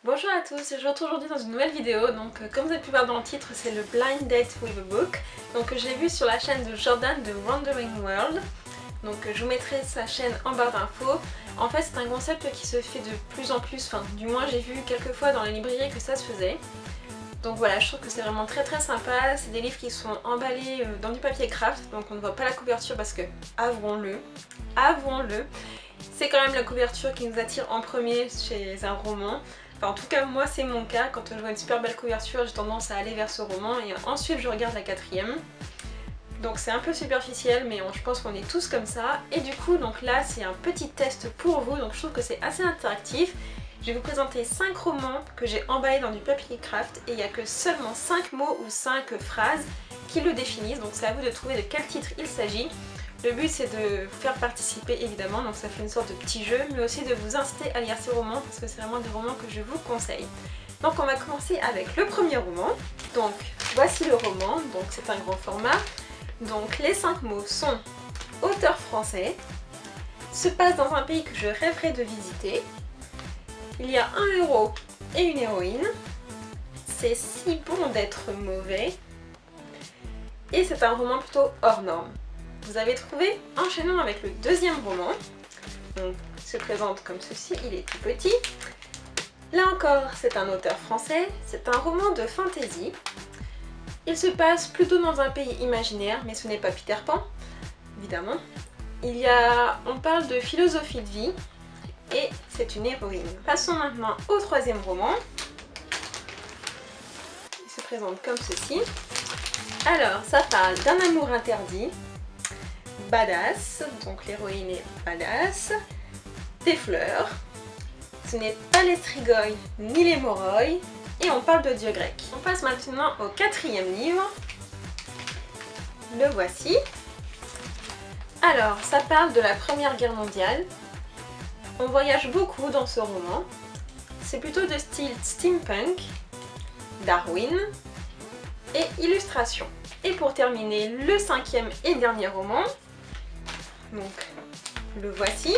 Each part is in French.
Bonjour à tous, je vous retrouve aujourd'hui dans une nouvelle vidéo. Donc comme vous avez pu voir dans le titre, c'est le Blind Date with a Book. Donc je l'ai vu sur la chaîne de Jordan de Wandering World. Donc je vous mettrai sa chaîne en barre d'infos. En fait c'est un concept qui se fait de plus en plus, enfin du moins j'ai vu quelques fois dans les librairies que ça se faisait. Donc voilà, je trouve que c'est vraiment très sympa. C'est des livres qui sont emballés dans du papier craft, donc on ne voit pas la couverture parce que, avouons-le, c'est quand même la couverture qui nous attire en premier chez un roman. Enfin, en tout cas moi c'est mon cas, quand je vois une super belle couverture j'ai tendance à aller vers ce roman et ensuite je regarde la quatrième. Donc c'est un peu superficiel mais je pense qu'on est tous comme ça. Et du coup donc là c'est un petit test pour vous, donc je trouve que c'est assez interactif. Je vais vous présenter 5 romans que j'ai emballés dans du papier craft et il n'y a que seulement 5 mots ou 5 phrases qui le définissent, donc c'est à vous de trouver de quel titre il s'agit. Le but c'est de vous faire participer évidemment, donc ça fait une sorte de petit jeu, mais aussi de vous inciter à lire ces romans parce que c'est vraiment des romans que je vous conseille. Donc on va commencer avec le premier roman. Donc voici le roman, donc c'est un grand format. Donc les 5 mots sont auteur français, se passe dans un pays que je rêverais de visiter, il y a un héros et une héroïne, c'est si bon d'être mauvais, et c'est un roman plutôt hors norme. Vous avez trouvé? Enchaînons avec le deuxième roman. Donc, il se présente comme ceci, il est tout petit. Là encore, c'est un auteur français, c'est un roman de fantasy. Il se passe plutôt dans un pays imaginaire, mais ce n'est pas Peter Pan, évidemment. On parle de philosophie de vie, et c'est une héroïne. Passons maintenant au troisième roman. Il se présente comme ceci. Alors, ça parle d'un amour interdit, badass, donc l'héroïne est badass, des fleurs, ce n'est pas les Strigoi ni les Moroi, et on parle de dieux grecs. On passe maintenant au quatrième livre. Le voici. Alors, ça parle de la Première Guerre mondiale. On voyage beaucoup dans ce roman. C'est plutôt de style steampunk, Darwin et illustration. Et pour terminer, le cinquième et dernier roman. Donc, le voici.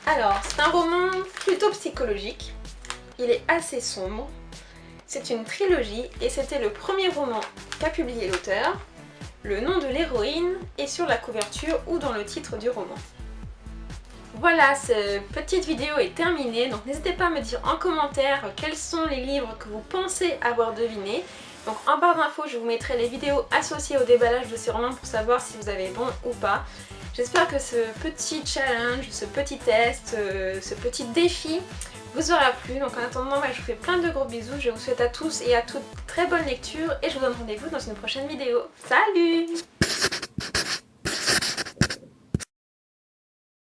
Alors, c'est un roman plutôt psychologique. Il est assez sombre. C'est une trilogie et c'était le premier roman qu'a publié l'auteur. Le nom de l'héroïne est sur la couverture ou dans le titre du roman. Voilà, cette petite vidéo est terminée, donc n'hésitez pas à me dire en commentaire quels sont les livres que vous pensez avoir devinés. Donc en barre d'infos, je vous mettrai les vidéos associées au déballage de ces romans pour savoir si vous avez bon ou pas. J'espère que ce petit challenge, ce petit test, ce petit défi vous aura plu. Donc en attendant, je vous fais plein de gros bisous. Je vous souhaite à tous et à toutes très bonne lecture et je vous donne rendez-vous dans une prochaine vidéo. Salut!